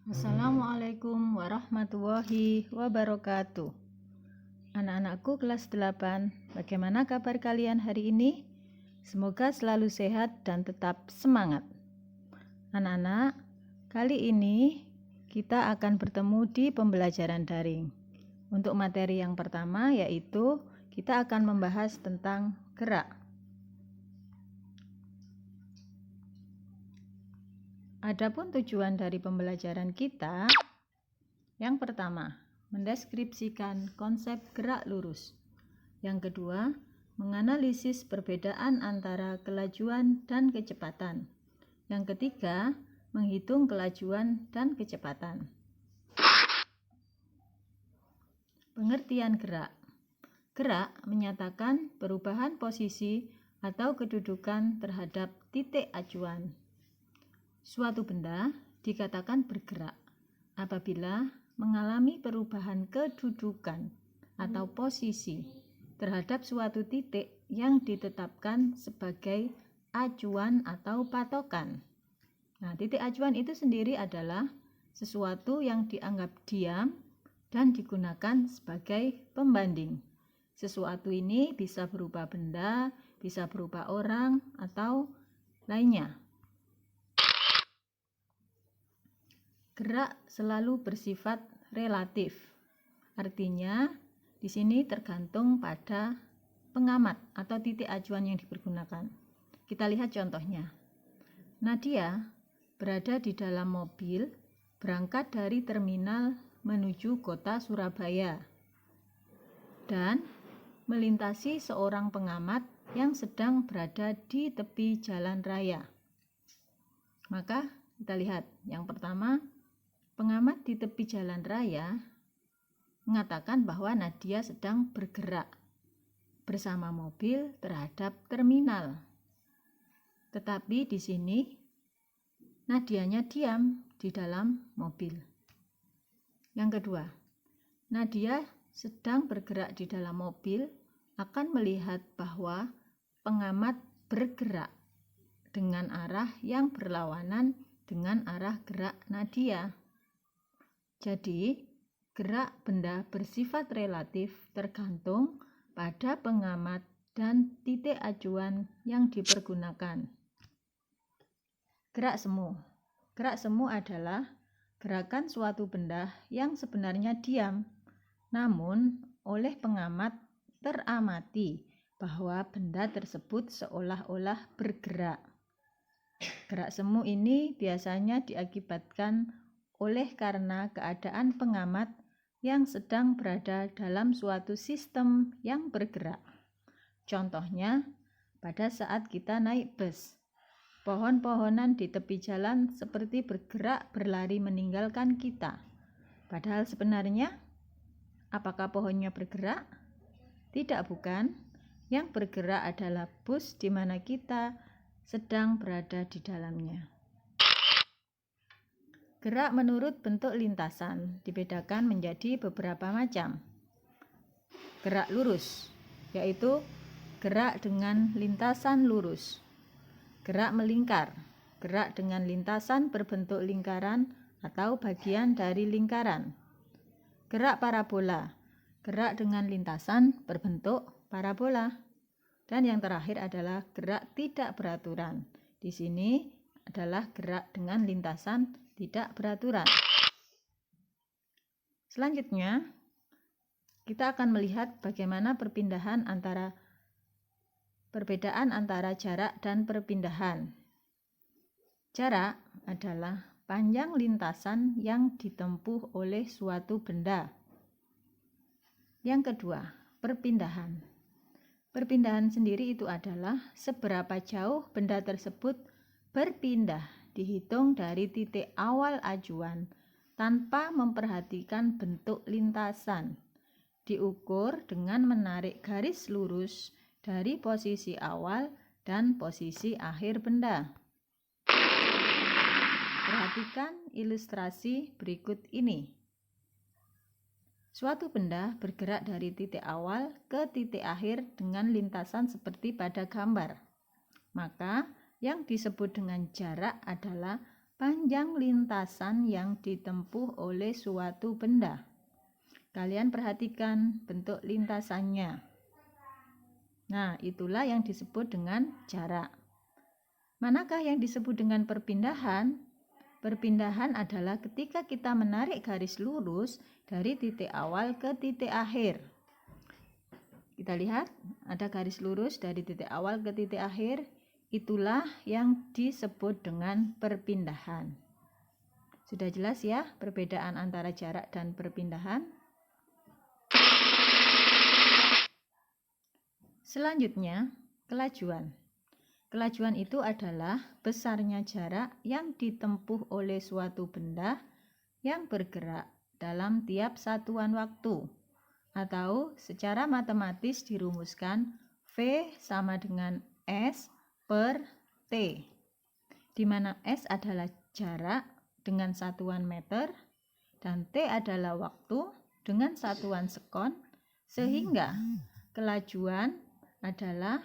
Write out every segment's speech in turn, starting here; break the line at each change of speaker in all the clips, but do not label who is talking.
Assalamualaikum warahmatullahi wabarakatuh. Anak-anakku kelas 8, bagaimana kabar kalian hari ini? Semoga selalu sehat dan tetap semangat. Anak-anak, kali ini kita akan bertemu di pembelajaran daring. Untuk materi yang pertama yaitu kita akan membahas tentang gerak. Adapun tujuan dari pembelajaran kita, yang pertama, mendeskripsikan konsep gerak lurus. Yang kedua, menganalisis perbedaan antara kelajuan dan kecepatan. Yang ketiga, menghitung kelajuan dan kecepatan. Pengertian gerak. Gerak menyatakan perubahan posisi atau kedudukan terhadap titik acuan. Suatu benda dikatakan bergerak apabila mengalami perubahan kedudukan atau posisi terhadap suatu titik yang ditetapkan sebagai acuan atau patokan. Nah, titik acuan itu sendiri adalah sesuatu yang dianggap diam dan digunakan sebagai pembanding. Sesuatu ini bisa berupa benda, bisa berupa orang, atau lainnya. Gerak selalu bersifat relatif. Artinya, di sini tergantung pada pengamat atau titik acuan yang dipergunakan. Kita lihat contohnya. Nadia berada di dalam mobil berangkat dari terminal menuju kota Surabaya dan melintasi seorang pengamat yang sedang berada di tepi jalan raya. Maka kita lihat yang pertama, pengamat di tepi jalan raya mengatakan bahwa Nadia sedang bergerak bersama mobil terhadap terminal. Tetapi di sini Nadianya diam di dalam mobil. Yang kedua, Nadia sedang bergerak di dalam mobil akan melihat bahwa pengamat bergerak dengan arah yang berlawanan dengan arah gerak Nadia. Jadi, gerak benda bersifat relatif tergantung pada pengamat dan titik acuan yang dipergunakan. Gerak semu. Gerak semu adalah gerakan suatu benda yang sebenarnya diam, namun oleh pengamat teramati bahwa benda tersebut seolah-olah bergerak. Gerak semu ini biasanya diakibatkan oleh karena keadaan pengamat yang sedang berada dalam suatu sistem yang bergerak. Contohnya, pada saat kita naik bus, pohon-pohonan di tepi jalan seperti bergerak berlari meninggalkan kita. Padahal sebenarnya, apakah pohonnya bergerak? Tidak, bukan. Yang bergerak adalah bus di mana kita sedang berada di dalamnya. Gerak menurut bentuk lintasan dibedakan menjadi beberapa macam. Gerak lurus, yaitu gerak dengan lintasan lurus. Gerak melingkar, gerak dengan lintasan berbentuk lingkaran atau bagian dari lingkaran. Gerak parabola, gerak dengan lintasan berbentuk parabola. Dan yang terakhir adalah gerak tidak beraturan. Di sini adalah gerak dengan lintasan tidak beraturan. Selanjutnya, kita akan melihat bagaimana perbedaan antara jarak dan perpindahan. Jarak adalah panjang lintasan yang ditempuh oleh suatu benda. Yang kedua, perpindahan. Perpindahan sendiri itu adalah seberapa jauh benda tersebut berpindah dihitung dari titik awal acuan tanpa memperhatikan bentuk lintasan. Diukur dengan menarik garis lurus dari posisi awal dan posisi akhir benda. Perhatikan ilustrasi berikut ini. Suatu benda bergerak dari titik awal ke titik akhir dengan lintasan seperti pada gambar. Maka yang disebut dengan jarak adalah Panjang lintasan yang ditempuh oleh suatu benda. Kalian perhatikan bentuk lintasannya. Nah, itulah yang disebut dengan jarak. Manakah yang disebut dengan perpindahan? Perpindahan adalah ketika kita menarik garis lurus dari titik awal ke titik akhir. Kita lihat, ada garis lurus dari titik awal ke titik akhir. Itulah yang disebut dengan perpindahan. Sudah jelas ya perbedaan antara jarak dan perpindahan? Selanjutnya, kelajuan. Kelajuan itu adalah besarnya jarak yang ditempuh oleh suatu benda yang bergerak dalam tiap satuan waktu, atau secara matematis dirumuskan V sama dengan S per T, di mana S adalah jarak dengan satuan meter dan T adalah waktu dengan satuan sekon, sehingga kelajuan adalah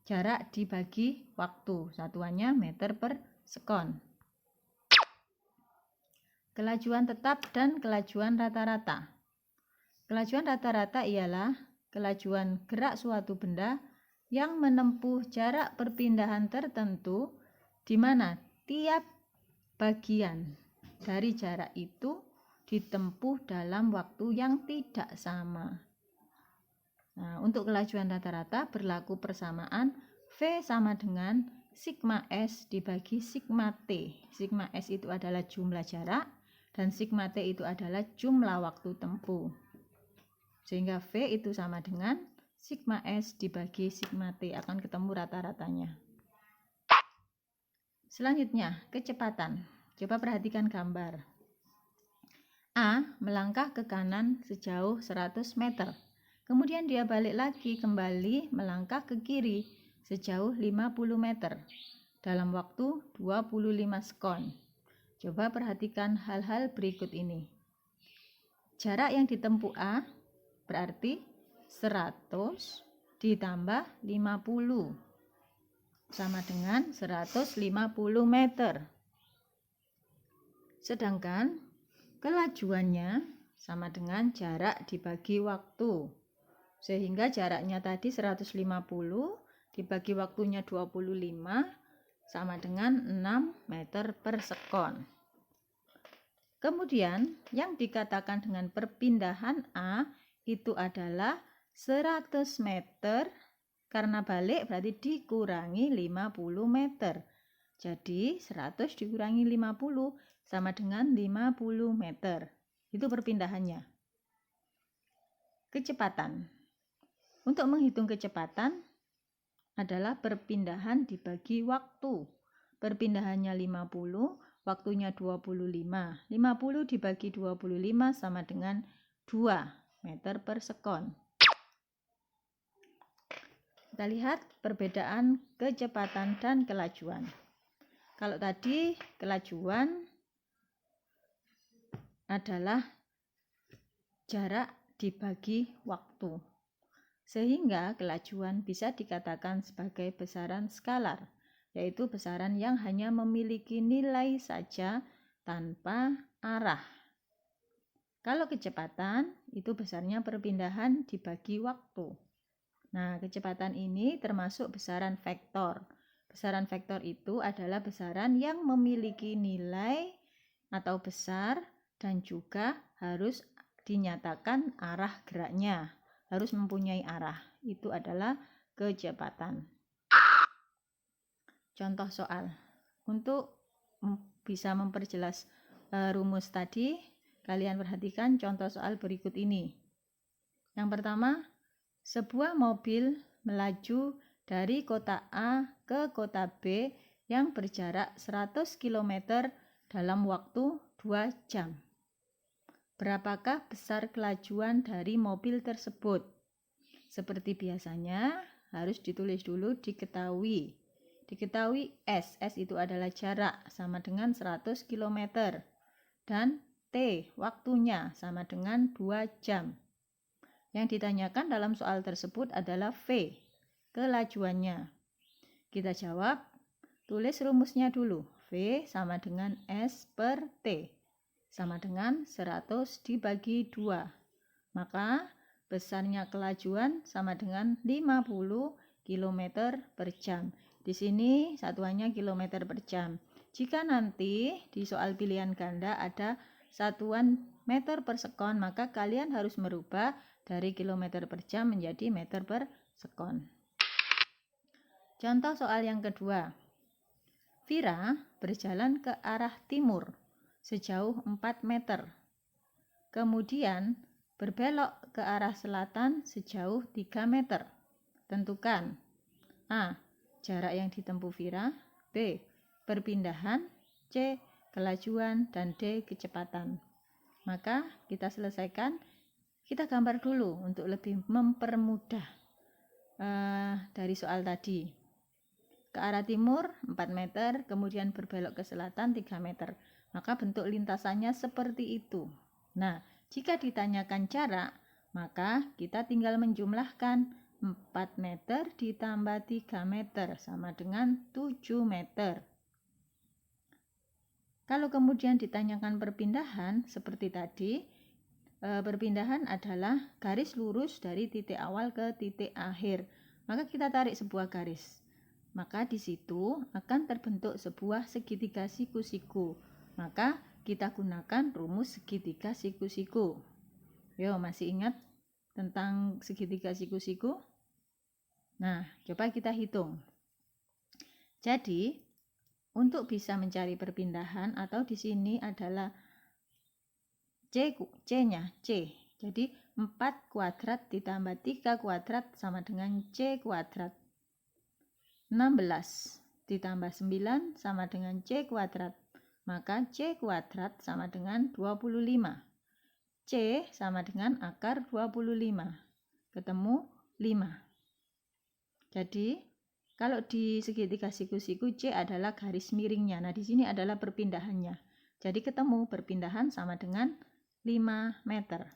jarak dibagi waktu, satuannya meter per sekon. Kelajuan tetap dan kelajuan rata-rata. Kelajuan rata-rata ialah kelajuan gerak suatu benda yang menempuh jarak perpindahan tertentu di mana tiap bagian dari jarak itu ditempuh dalam waktu yang tidak sama. Nah, untuk kelajuan rata-rata berlaku persamaan V sama dengan sigma S dibagi sigma T. Sigma S itu adalah jumlah jarak dan sigma T itu adalah jumlah waktu tempuh. Sehingga V itu sama dengan sigma S dibagi sigma T, akan ketemu rata-ratanya. Selanjutnya, kecepatan. Coba perhatikan gambar. A melangkah ke kanan sejauh 100 meter. Kemudian dia balik lagi kembali melangkah ke kiri sejauh 50 meter dalam waktu 25 sekon. Coba perhatikan hal-hal berikut ini. Jarak yang ditempuh A berarti 100 ditambah 50 sama dengan 150 meter. Sedangkan kelajuannya sama dengan jarak dibagi waktu. Sehingga jaraknya tadi 150 dibagi waktunya 25 sama dengan 6 meter per sekon. Kemudian yang dikatakan dengan perpindahan A itu adalah 100 meter karena balik berarti dikurangi 50 meter. Jadi 100 dikurangi 50 sama dengan 50 meter. Itu perpindahannya. Kecepatan. Untuk menghitung kecepatan adalah perpindahan dibagi waktu. Perpindahannya 50, waktunya 25. 50 dibagi 25 sama dengan 2 meter per sekon. Kita lihat perbedaan kecepatan dan kelajuan. Kalau tadi kelajuan adalah jarak dibagi waktu. Sehingga kelajuan bisa dikatakan sebagai besaran skalar, yaitu besaran yang hanya memiliki nilai saja tanpa arah. Kalau kecepatan, itu besarnya perpindahan dibagi waktu. Nah, kecepatan ini termasuk besaran vektor. Besaran vektor itu adalah besaran yang memiliki nilai atau besar dan juga harus dinyatakan arah geraknya. Harus mempunyai arah, itu adalah kecepatan. Contoh soal. Untuk bisa memperjelas rumus tadi, kalian perhatikan contoh soal berikut ini. Yang pertama, sebuah mobil melaju dari kota A ke kota B yang berjarak 100 km dalam waktu 2 jam. Berapakah besar kelajuan dari mobil tersebut? Seperti biasanya, harus ditulis dulu diketahui. Diketahui S itu adalah jarak sama dengan 100 km. Dan T, waktunya sama dengan 2 jam. Yang ditanyakan dalam soal tersebut adalah V, kelajuannya. Kita jawab, tulis rumusnya dulu. V sama dengan S per T. Sama dengan 100 dibagi 2. Maka besarnya kelajuan sama dengan 50 km per jam. Di sini satuannya kilometer per jam. Jika nanti di soal pilihan ganda ada satuan meter per sekon, maka kalian harus merubah dari kilometer per jam menjadi meter per sekon. Contoh soal yang kedua. Vira berjalan ke arah timur sejauh 4 meter. Kemudian berbelok ke arah selatan sejauh 3 meter. Tentukan A. Jarak yang ditempuh Vira, B. Perpindahan, C. Kelajuan, dan D. Kecepatan. Maka kita selesaikan, kita gambar dulu untuk lebih mempermudah dari soal tadi. Ke arah timur 4 meter, kemudian berbelok ke selatan 3 meter. Maka bentuk lintasannya seperti itu. Nah, jika ditanyakan jarak, maka kita tinggal menjumlahkan 4 meter ditambah 3 meter sama dengan 7 meter. Kalau kemudian ditanyakan perpindahan seperti tadi, perpindahan adalah garis lurus dari titik awal ke titik akhir. Maka kita tarik sebuah garis. Maka di situ akan terbentuk sebuah segitiga siku-siku. Maka kita gunakan rumus segitiga siku-siku. Yo, masih ingat tentang segitiga siku-siku? Nah, coba kita hitung. Jadi, untuk bisa mencari perpindahan atau di sini adalah C-nya, C. Jadi 4 kuadrat ditambah 3 kuadrat sama dengan C kuadrat. 16 ditambah 9 sama dengan C kuadrat. Maka C kuadrat sama dengan 25. C sama dengan akar 25. Ketemu 5. Jadi kalau di segitiga siku-siku C adalah garis miringnya. Nah, di sini adalah perpindahannya. Jadi ketemu perpindahan sama dengan 5 meter.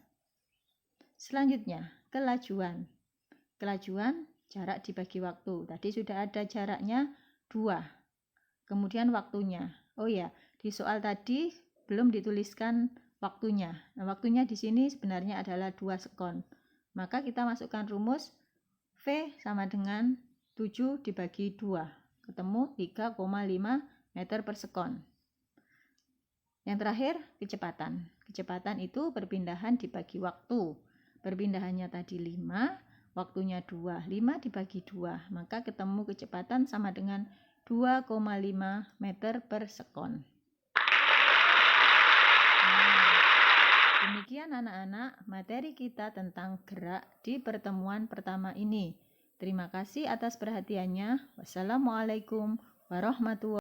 Selanjutnya, kelajuan. Kelajuan jarak dibagi waktu. Tadi sudah ada jaraknya 2. Kemudian waktunya. Oh ya, di soal tadi belum dituliskan waktunya. Nah, waktunya di sini sebenarnya adalah 2 sekon. Maka kita masukkan rumus V sama dengan 7 dibagi 2, ketemu 3,5 meter per sekon. Yang terakhir, kecepatan. Kecepatan itu perpindahan dibagi waktu. Perpindahannya tadi 5, waktunya 2. 5 dibagi 2, maka ketemu kecepatan sama dengan 2,5 meter per sekon. Demikian anak-anak materi kita tentang gerak di pertemuan pertama ini. Terima kasih atas perhatiannya. Wassalamualaikum warahmatullahi wabarakatuh.